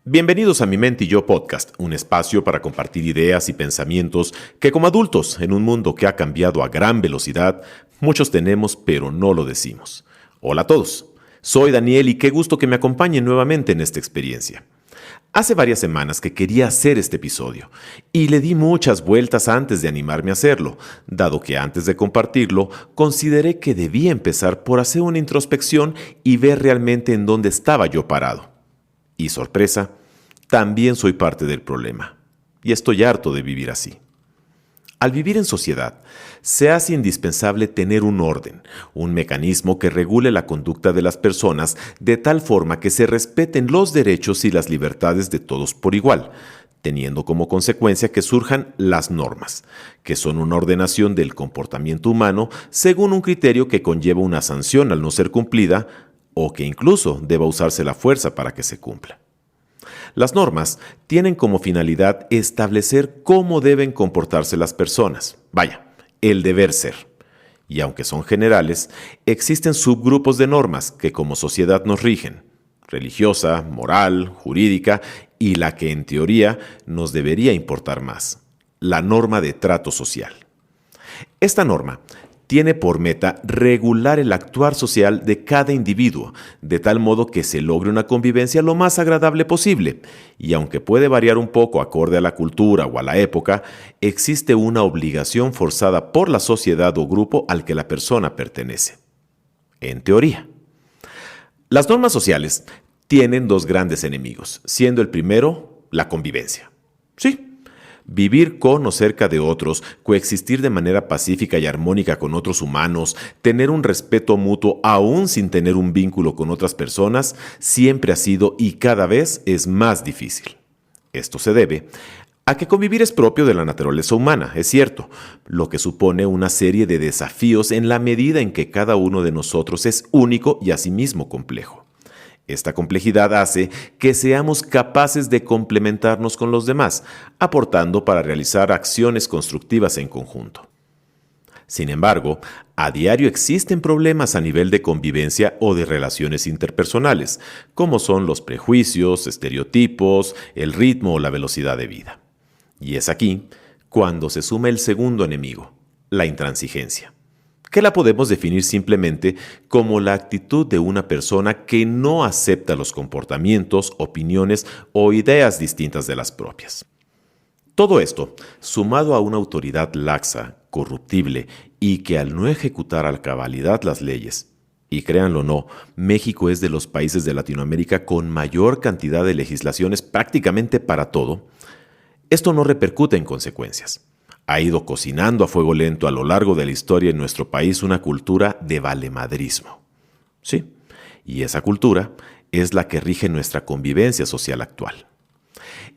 Bienvenidos a Mi Mente y Yo Podcast, un espacio para compartir ideas y pensamientos que como adultos, en un mundo que ha cambiado a gran velocidad, muchos tenemos pero no lo decimos. Hola a todos, soy Daniel y qué gusto que me acompañen nuevamente en esta experiencia. Hace varias semanas que quería hacer este episodio y le di muchas vueltas antes de animarme a hacerlo, dado que antes de compartirlo consideré que debía empezar por hacer una introspección y ver realmente en dónde estaba yo parado. Y sorpresa, también soy parte del problema. Y estoy harto de vivir así. Al vivir en sociedad, se hace indispensable tener un orden, un mecanismo que regule la conducta de las personas de tal forma que se respeten los derechos y las libertades de todos por igual, teniendo como consecuencia que surjan las normas, que son una ordenación del comportamiento humano según un criterio que conlleva una sanción al no ser cumplida, o que incluso deba usarse la fuerza para que se cumpla. Las normas tienen como finalidad establecer cómo deben comportarse las personas. Vaya, el deber ser. Y aunque son generales, existen subgrupos de normas que como sociedad nos rigen. Religiosa, moral, jurídica y la que en teoría nos debería importar más. La norma de trato social. Esta norma tiene por meta regular el actuar social de cada individuo, de tal modo que se logre una convivencia lo más agradable posible, y aunque puede variar un poco acorde a la cultura o a la época, existe una obligación forzada por la sociedad o grupo al que la persona pertenece. En teoría. Las normas sociales tienen dos grandes enemigos, siendo el primero la convivencia. Sí. Vivir con o cerca de otros, coexistir de manera pacífica y armónica con otros humanos, tener un respeto mutuo aún sin tener un vínculo con otras personas, siempre ha sido y cada vez es más difícil. Esto se debe a que convivir es propio de la naturaleza humana, es cierto, lo que supone una serie de desafíos en la medida en que cada uno de nosotros es único y asimismo complejo. Esta complejidad hace que seamos capaces de complementarnos con los demás, aportando para realizar acciones constructivas en conjunto. Sin embargo, a diario existen problemas a nivel de convivencia o de relaciones interpersonales, como son los prejuicios, estereotipos, el ritmo o la velocidad de vida. Y es aquí cuando se suma el segundo enemigo, la intransigencia, que la podemos definir simplemente como la actitud de una persona que no acepta los comportamientos, opiniones o ideas distintas de las propias. Todo esto, sumado a una autoridad laxa, corruptible y que al no ejecutar a cabalidad las leyes, y créanlo o no, México es de los países de Latinoamérica con mayor cantidad de legislaciones prácticamente para todo, esto no repercute en consecuencias. Ha ido cocinando a fuego lento a lo largo de la historia en nuestro país una cultura de valemadrismo. Sí, y esa cultura es la que rige nuestra convivencia social actual.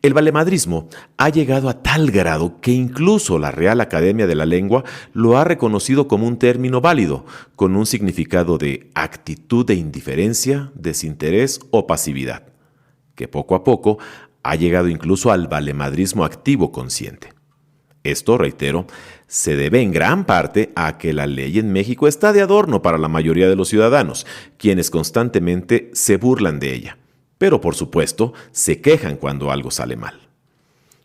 El valemadrismo ha llegado a tal grado que incluso la Real Academia de la Lengua lo ha reconocido como un término válido, con un significado de actitud de indiferencia, desinterés o pasividad, que poco a poco ha llegado incluso al valemadrismo activo consciente. Esto, reitero, se debe en gran parte a que la ley en México está de adorno para la mayoría de los ciudadanos, quienes constantemente se burlan de ella, pero por supuesto se quejan cuando algo sale mal.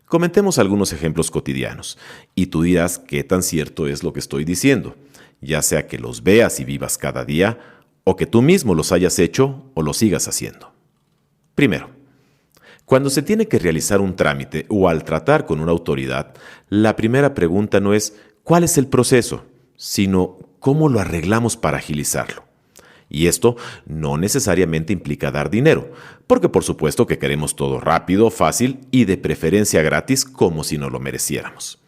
Comentemos algunos ejemplos cotidianos, y tú dirás qué tan cierto es lo que estoy diciendo, ya sea que los veas y vivas cada día, o que tú mismo los hayas hecho o los sigas haciendo. Primero, cuando se tiene que realizar un trámite o al tratar con una autoridad, la primera pregunta no es ¿cuál es el proceso?, sino ¿cómo lo arreglamos para agilizarlo? Y esto no necesariamente implica dar dinero, porque por supuesto que queremos todo rápido, fácil y de preferencia gratis como si no lo mereciéramos.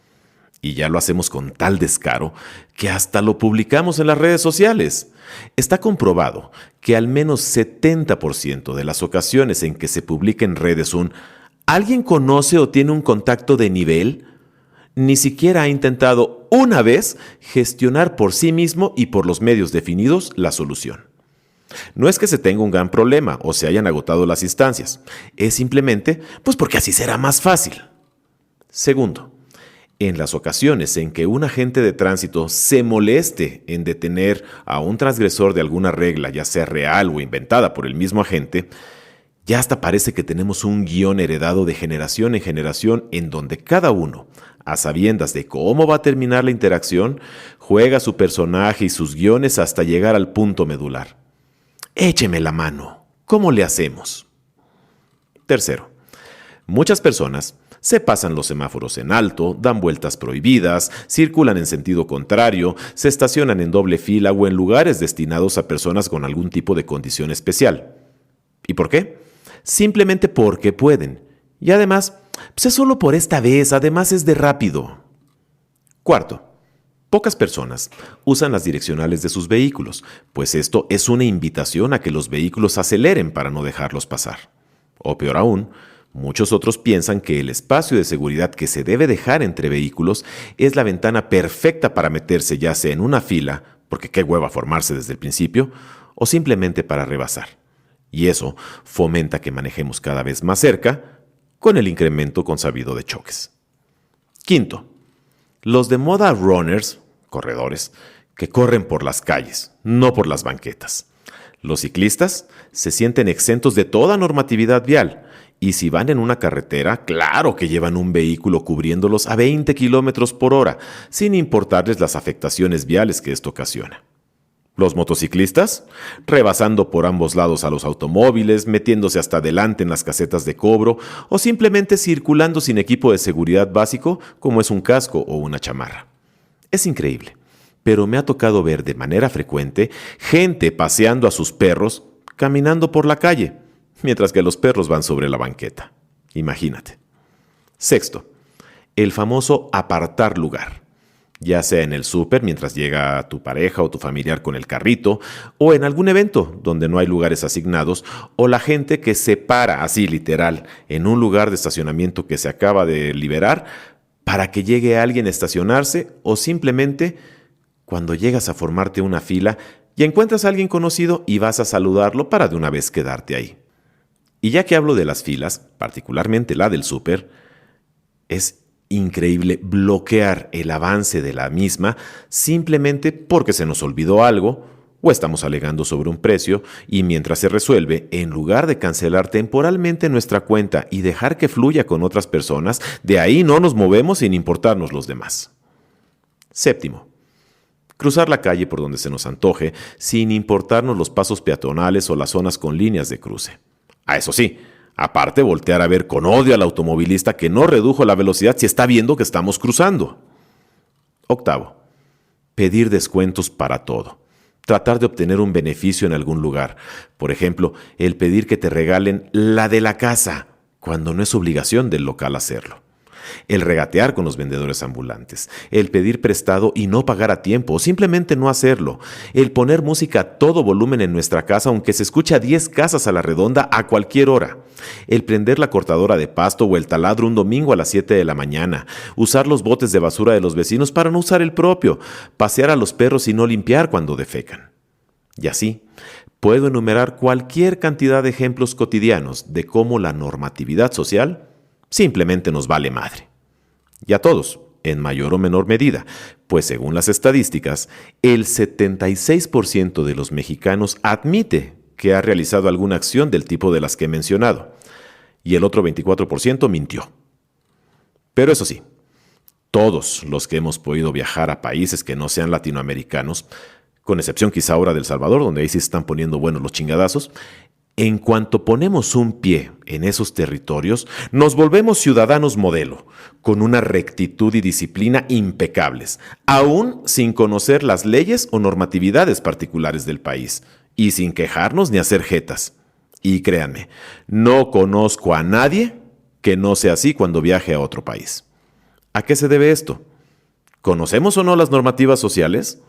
Y ya lo hacemos con tal descaro que hasta lo publicamos en las redes sociales. Está comprobado que al menos 70% de las ocasiones en que se publica en redes un ¿alguien conoce o tiene un contacto de nivel?, ni siquiera ha intentado una vez gestionar por sí mismo y por los medios definidos la solución. No es que se tenga un gran problema o se hayan agotado las instancias, es simplemente pues porque así será más fácil. Segundo, en las ocasiones en que un agente de tránsito se moleste en detener a un transgresor de alguna regla, ya sea real o inventada por el mismo agente, Ya hasta parece que tenemos un guión heredado de generación en generación en donde cada uno, a sabiendas de cómo va a terminar la interacción, juega su personaje y sus guiones hasta llegar al punto medular. Écheme la mano. ¿Cómo le hacemos? Tercero, muchas personas se pasan los semáforos en alto, dan vueltas prohibidas, circulan en sentido contrario, se estacionan en doble fila o en lugares destinados a personas con algún tipo de condición especial. ¿Y por qué? Simplemente porque pueden. Y además, pues es solo por esta vez, además es de rápido. Cuarto, pocas personas usan las direccionales de sus vehículos, pues esto es una invitación a que los vehículos aceleren para no dejarlos pasar. O peor aún, muchos otros piensan que el espacio de seguridad que se debe dejar entre vehículos es la ventana perfecta para meterse ya sea en una fila, porque qué hueva formarse desde el principio, o simplemente para rebasar. Y eso fomenta que manejemos cada vez más cerca, con el incremento consabido de choques. Quinto, los de moda runners, corredores, que corren por las calles, no por las banquetas. Los ciclistas se sienten exentos de toda normatividad vial y si van en una carretera, claro que llevan un vehículo cubriéndolos a 20 kilómetros por hora, sin importarles las afectaciones viales que esto ocasiona. Los motociclistas, rebasando por ambos lados a los automóviles, metiéndose hasta adelante en las casetas de cobro o simplemente circulando sin equipo de seguridad básico como es un casco o una chamarra. Es increíble, pero me ha tocado ver de manera frecuente gente paseando a sus perros caminando por la calle, mientras que los perros van sobre la banqueta. Imagínate. Sexto, el famoso apartar lugar. Ya sea en el súper mientras llega tu pareja o tu familiar con el carrito, o en algún evento donde no hay lugares asignados, o la gente que se para así literal en un lugar de estacionamiento que se acaba de liberar para que llegue alguien a estacionarse, o simplemente cuando llegas a formarte una fila y encuentras a alguien conocido y vas a saludarlo para de una vez quedarte ahí. Y ya que hablo de las filas, particularmente la del súper, es increíble bloquear el avance de la misma simplemente porque se nos olvidó algo o estamos alegando sobre un precio y mientras se resuelve, en lugar de cancelar temporalmente nuestra cuenta y dejar que fluya con otras personas, de ahí no nos movemos sin importarnos los demás. Séptimo, cruzar la calle por donde se nos antoje sin importarnos los pasos peatonales o las zonas con líneas de cruce. Eso sí, aparte, voltear a ver con odio al automovilista que no redujo la velocidad si está viendo que estamos cruzando. Octavo, pedir descuentos para todo. Tratar de obtener un beneficio en algún lugar. Por ejemplo, el pedir que te regalen la de la casa, cuando no es obligación del local hacerlo. El regatear con los vendedores ambulantes, el pedir prestado y no pagar a tiempo o simplemente no hacerlo, el poner música a todo volumen en nuestra casa aunque se escuche a 10 casas a la redonda a cualquier hora, el prender la cortadora de pasto o el taladro un domingo a las 7 de la mañana, usar los botes de basura de los vecinos para no usar el propio, pasear a los perros y no limpiar cuando defecan. Y así, puedo enumerar cualquier cantidad de ejemplos cotidianos de cómo la normatividad social simplemente nos vale madre. Y a todos, en mayor o menor medida, pues según las estadísticas, el 76% de los mexicanos admite que ha realizado alguna acción del tipo de las que he mencionado, y el otro 24% mintió. Pero eso sí, todos los que hemos podido viajar a países que no sean latinoamericanos, con excepción quizá ahora de El Salvador, donde ahí sí se están poniendo buenos los chingadazos, en cuanto ponemos un pie en esos territorios, nos volvemos ciudadanos modelo, con una rectitud y disciplina impecables, aún sin conocer las leyes o normatividades particulares del país, y sin quejarnos ni hacer jetas. Y créanme, no conozco a nadie que no sea así cuando viaje a otro país. ¿A qué se debe esto? ¿Conocemos o no las normativas sociales?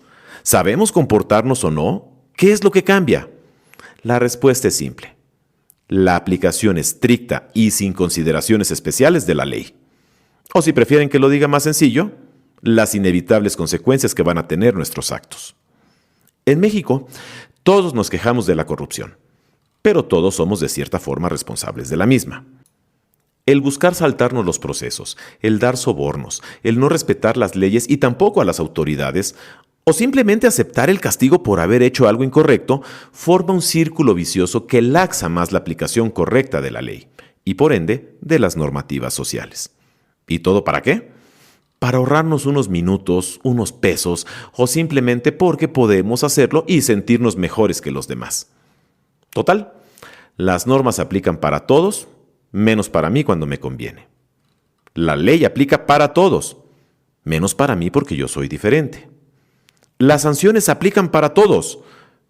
¿Sabemos comportarnos o no? ¿Qué es lo que cambia? La respuesta es simple. La aplicación estricta y sin consideraciones especiales de la ley. O si prefieren que lo diga más sencillo, las inevitables consecuencias que van a tener nuestros actos. En México, todos nos quejamos de la corrupción, pero todos somos de cierta forma responsables de la misma. El buscar saltarnos los procesos, el dar sobornos, el no respetar las leyes y tampoco a las autoridades, o simplemente aceptar el castigo por haber hecho algo incorrecto, forma un círculo vicioso que laxa más la aplicación correcta de la ley y por ende de las normativas sociales. ¿Y todo para qué? Para ahorrarnos unos minutos, unos pesos o simplemente porque podemos hacerlo y sentirnos mejores que los demás. Total, las normas aplican para todos, menos para mí cuando me conviene. La ley aplica para todos, menos para mí porque yo soy diferente. Las sanciones aplican para todos,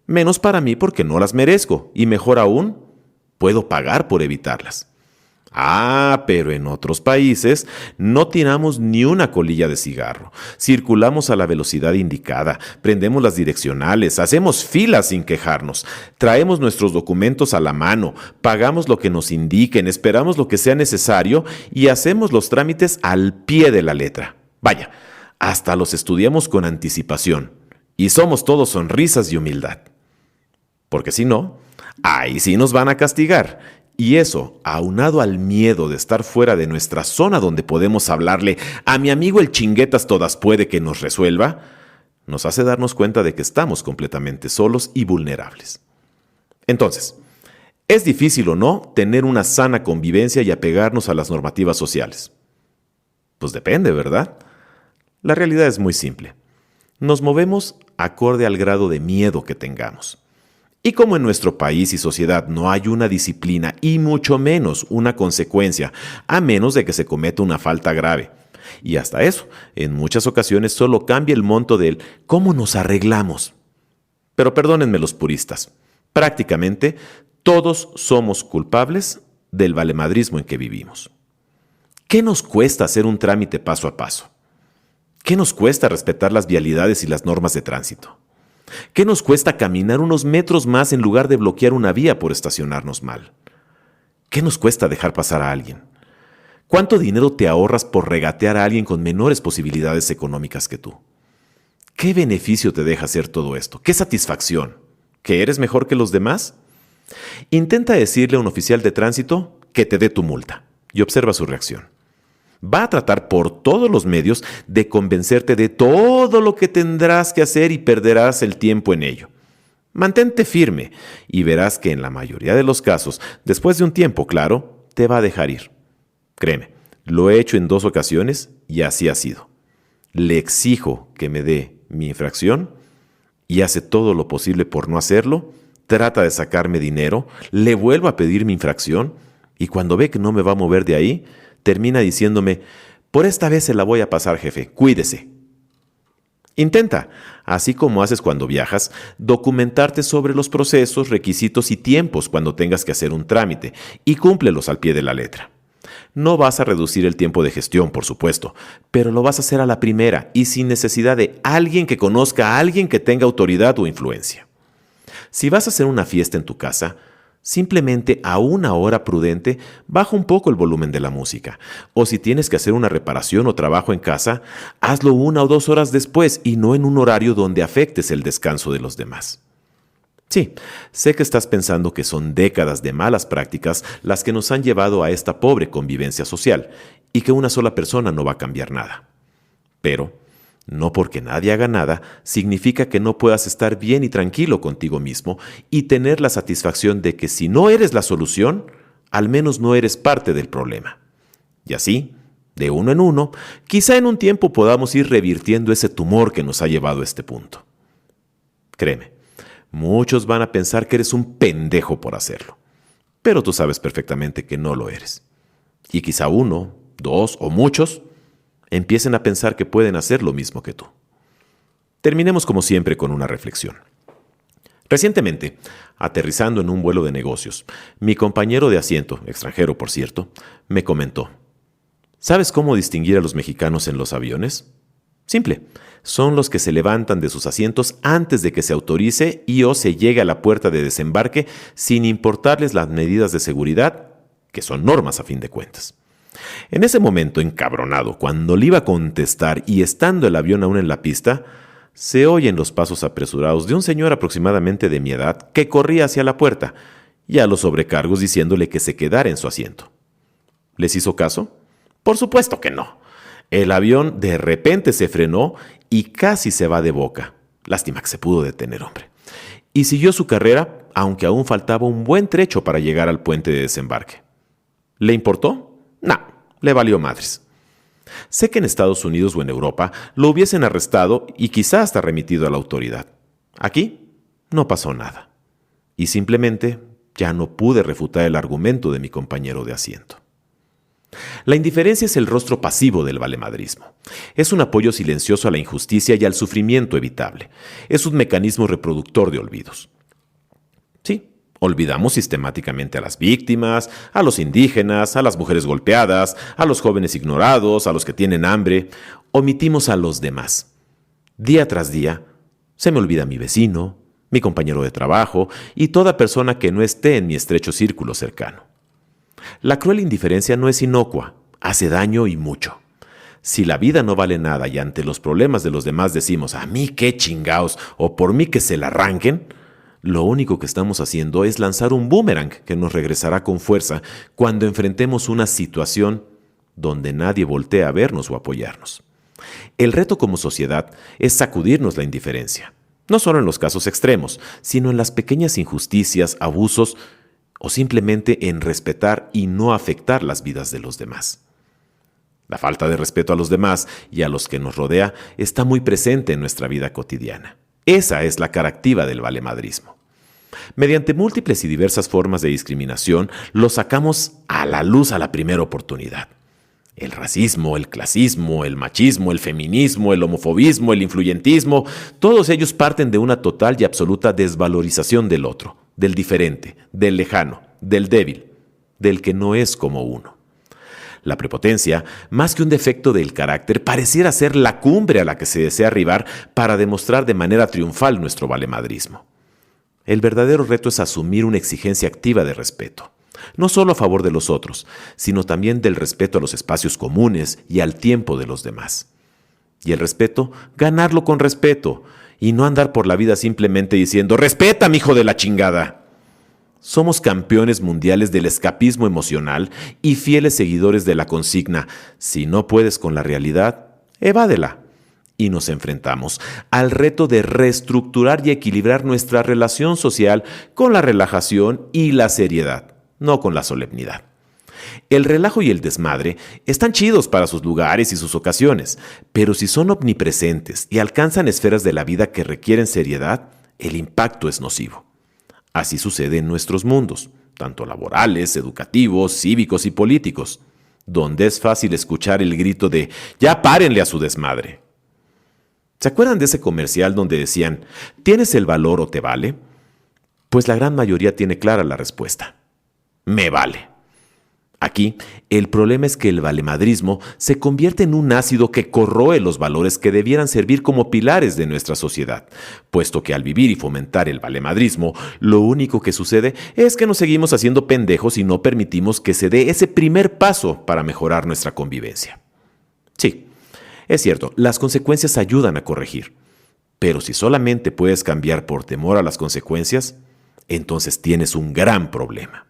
menos para mí porque no las merezco y mejor aún, puedo pagar por evitarlas. Pero en otros países no tiramos ni una colilla de cigarro, circulamos a la velocidad indicada, prendemos las direccionales, hacemos filas sin quejarnos, traemos nuestros documentos a la mano, pagamos lo que nos indiquen, esperamos lo que sea necesario y hacemos los trámites al pie de la letra. Vaya, hasta los estudiamos con anticipación y somos todos sonrisas y humildad. Porque si no, ahí sí nos van a castigar. Y eso, aunado al miedo de estar fuera de nuestra zona donde podemos hablarle a mi amigo el chinguetas todas puede que nos resuelva, nos hace darnos cuenta de que estamos completamente solos y vulnerables. Entonces, ¿es difícil o no tener una sana convivencia y apegarnos a las normativas sociales? Pues depende, ¿verdad? La realidad es muy simple. Nos movemos acorde al grado de miedo que tengamos. Y como en nuestro país y sociedad no hay una disciplina y mucho menos una consecuencia, a menos de que se cometa una falta grave. Y hasta eso, en muchas ocasiones solo cambia el monto del cómo nos arreglamos. Pero perdónenme los puristas, prácticamente todos somos culpables del valemadrismo en que vivimos. ¿Qué nos cuesta hacer un trámite paso a paso? ¿Qué nos cuesta respetar las vialidades y las normas de tránsito? ¿Qué nos cuesta caminar unos metros más en lugar de bloquear una vía por estacionarnos mal? ¿Qué nos cuesta dejar pasar a alguien? ¿Cuánto dinero te ahorras por regatear a alguien con menores posibilidades económicas que tú? ¿Qué beneficio te deja hacer todo esto? ¿Qué satisfacción? ¿Que eres mejor que los demás? Intenta decirle a un oficial de tránsito que te dé tu multa y observa su reacción. Va a tratar por todos los medios de convencerte de todo lo que tendrás que hacer y perderás el tiempo en ello. Mantente firme y verás que en la mayoría de los casos, después de un tiempo, claro, te va a dejar ir. Créeme, lo he hecho en 2 ocasiones y así ha sido. Le exijo que me dé mi infracción y hace todo lo posible por no hacerlo, trata de sacarme dinero, le vuelvo a pedir mi infracción y cuando ve que no me va a mover de ahí, termina diciéndome, por esta vez se la voy a pasar, jefe, cuídese. Intenta, así como haces cuando viajas, documentarte sobre los procesos, requisitos y tiempos cuando tengas que hacer un trámite y cúmplelos al pie de la letra. No vas a reducir el tiempo de gestión, por supuesto, pero lo vas a hacer a la primera y sin necesidad de alguien que conozca a alguien que tenga autoridad o influencia. Si vas a hacer una fiesta en tu casa, simplemente a una hora prudente, baja un poco el volumen de la música. O si tienes que hacer una reparación o trabajo en casa, hazlo 1 o 2 horas después y no en un horario donde afectes el descanso de los demás. Sí, sé que estás pensando que son décadas de malas prácticas las que nos han llevado a esta pobre convivencia social y que una sola persona no va a cambiar nada. Pero no porque nadie haga nada, significa que no puedas estar bien y tranquilo contigo mismo y tener la satisfacción de que si no eres la solución, al menos no eres parte del problema. Y así, de uno en uno, quizá en un tiempo podamos ir revirtiendo ese tumor que nos ha llevado a este punto. Créeme, muchos van a pensar que eres un pendejo por hacerlo, pero tú sabes perfectamente que no lo eres. Y quizá 1, 2 o muchos empiecen a pensar que pueden hacer lo mismo que tú. Terminemos como siempre con una reflexión. Recientemente, aterrizando en un vuelo de negocios, mi compañero de asiento, extranjero por cierto, me comentó: ¿sabes cómo distinguir a los mexicanos en los aviones? Simple, son los que se levantan de sus asientos antes de que se autorice y o se llegue a la puerta de desembarque sin importarles las medidas de seguridad, que son normas a fin de cuentas. En ese momento, encabronado, cuando le iba a contestar y estando el avión aún en la pista, se oyen los pasos apresurados de un señor aproximadamente de mi edad que corría hacia la puerta y a los sobrecargos diciéndole que se quedara en su asiento. ¿Les hizo caso? Por supuesto que no. El avión de repente se frenó y casi se va de boca. Lástima que se pudo detener, hombre. Y siguió su carrera, aunque aún faltaba un buen trecho para llegar al puente de desembarque. ¿Le importó? No, le valió madres. Sé que en Estados Unidos o en Europa lo hubiesen arrestado y quizá hasta remitido a la autoridad. Aquí no pasó nada. Y simplemente ya no pude refutar el argumento de mi compañero de asiento. La indiferencia es el rostro pasivo del valemadrismo. Es un apoyo silencioso a la injusticia y al sufrimiento evitable. Es un mecanismo reproductor de olvidos. Sí, olvidamos sistemáticamente a las víctimas, a los indígenas, a las mujeres golpeadas, a los jóvenes ignorados, a los que tienen hambre. Omitimos a los demás. Día tras día, se me olvida mi vecino, mi compañero de trabajo y toda persona que no esté en mi estrecho círculo cercano. La cruel indiferencia no es inocua, hace daño y mucho. Si la vida no vale nada y ante los problemas de los demás decimos «a mí qué chingaos» o «por mí que se la arranquen», lo único que estamos haciendo es lanzar un boomerang que nos regresará con fuerza cuando enfrentemos una situación donde nadie voltea a vernos o apoyarnos. El reto como sociedad es sacudirnos la indiferencia, no solo en los casos extremos, sino en las pequeñas injusticias, abusos o simplemente en respetar y no afectar las vidas de los demás. La falta de respeto a los demás y a los que nos rodea está muy presente en nuestra vida cotidiana. Esa es la cara activa del valemadrismo. Mediante múltiples y diversas formas de discriminación, lo sacamos a la luz a la primera oportunidad. El racismo, el clasismo, el machismo, el feminismo, el homofobismo, el influyentismo, todos ellos parten de una total y absoluta desvalorización del otro, del diferente, del lejano, del débil, del que no es como uno. La prepotencia, más que un defecto del carácter, pareciera ser la cumbre a la que se desea arribar para demostrar de manera triunfal nuestro valemadrismo. El verdadero reto es asumir una exigencia activa de respeto, no solo a favor de los otros, sino también del respeto a los espacios comunes y al tiempo de los demás. Y el respeto, ganarlo con respeto, y no andar por la vida simplemente diciendo «¡Respeta, mijo de la chingada!». Somos campeones mundiales del escapismo emocional y fieles seguidores de la consigna «Si no puedes con la realidad, evádela». Y nos enfrentamos al reto de reestructurar y equilibrar nuestra relación social con la relajación y la seriedad, no con la solemnidad. El relajo y el desmadre están chidos para sus lugares y sus ocasiones, pero si son omnipresentes y alcanzan esferas de la vida que requieren seriedad, el impacto es nocivo. Así sucede en nuestros mundos, tanto laborales, educativos, cívicos y políticos, donde es fácil escuchar el grito de «¡Ya párenle a su desmadre!». ¿Se acuerdan de ese comercial donde decían «¿Tienes el valor o te vale?». Pues la gran mayoría tiene clara la respuesta: «Me vale». Aquí, el problema es que el valemadrismo se convierte en un ácido que corroe los valores que debieran servir como pilares de nuestra sociedad, puesto que al vivir y fomentar el valemadrismo, lo único que sucede es que nos seguimos haciendo pendejos y no permitimos que se dé ese primer paso para mejorar nuestra convivencia. Sí, es cierto, las consecuencias ayudan a corregir, pero si solamente puedes cambiar por temor a las consecuencias, entonces tienes un gran problema.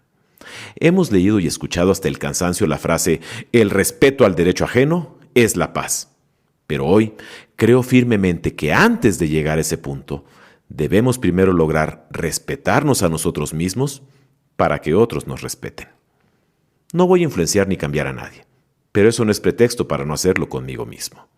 Hemos leído y escuchado hasta el cansancio la frase «el respeto al derecho ajeno es la paz». Pero hoy creo firmemente que antes de llegar a ese punto, debemos primero lograr respetarnos a nosotros mismos para que otros nos respeten. No voy a influenciar ni cambiar a nadie, pero eso no es pretexto para no hacerlo conmigo mismo.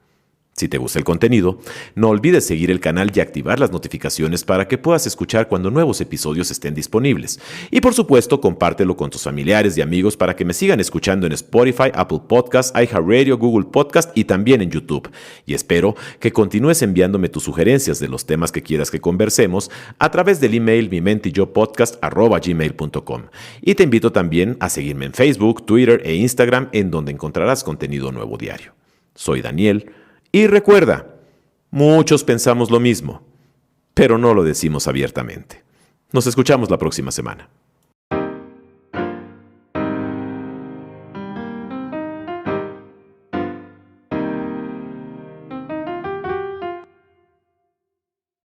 Si te gusta el contenido, no olvides seguir el canal y activar las notificaciones para que puedas escuchar cuando nuevos episodios estén disponibles. Y por supuesto, compártelo con tus familiares y amigos para que me sigan escuchando en Spotify, Apple Podcasts, iHeartRadio, Google Podcast y también en YouTube. Y espero que continúes enviándome tus sugerencias de los temas que quieras que conversemos a través del email mimenteyopodcast@gmail.com. Y te invito también a seguirme en Facebook, Twitter e Instagram, en donde encontrarás contenido nuevo diario. Soy Daniel. Y recuerda, muchos pensamos lo mismo, pero no lo decimos abiertamente. Nos escuchamos la próxima semana.